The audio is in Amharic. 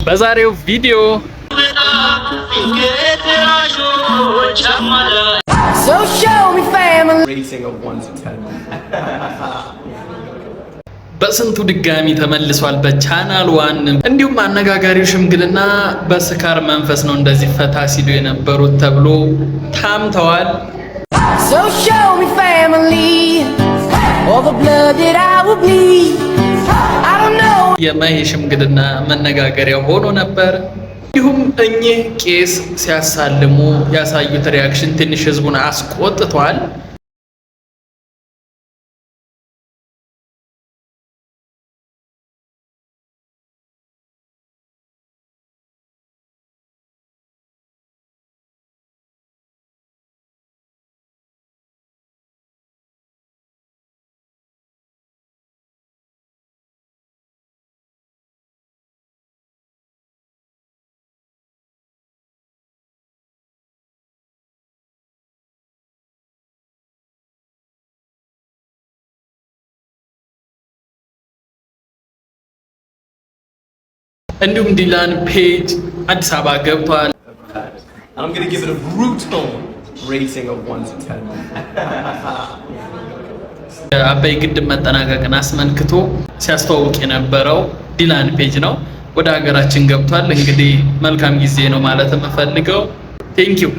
በዛሬው ቪዲዮ So show me family rating of 1 to 10. በስንቱ ድጋሚ ተመልሷል በቻናል ዋን። እንዲሁም አነጋጋሪው ሽምግልና በስካር መንፈስ ነው እንደዚህ ፈታ ሲሉ የነበሩት ተብሎ ታምተዋል። So show me family all the blood that I will bleed. I don't know የማይ ሽምግልና መነጋገሪያ ሆኖ ነበር። እንዲሁም እኚህ ቄስ ሲያሳልሙ ያሳዩት ሪአክሽን ትንሽ ህዝቡን አስቆጥቷል። እንዲሁም ዲላን ፔጅ አዲስ አበባ ገብቷል። I'm going to give it a brutal rating of 1 to 10. አባይ ግድብ መጠናቀቅን አስመልክቶ ሲያስተዋውቅ የነበረው ዲላን ፔጅ ነው። ወደ ሀገራችን ገብቷል። እንግዲህ መልካም ጊዜ ነው ማለት የምፈልገው። ቴንክ ዩ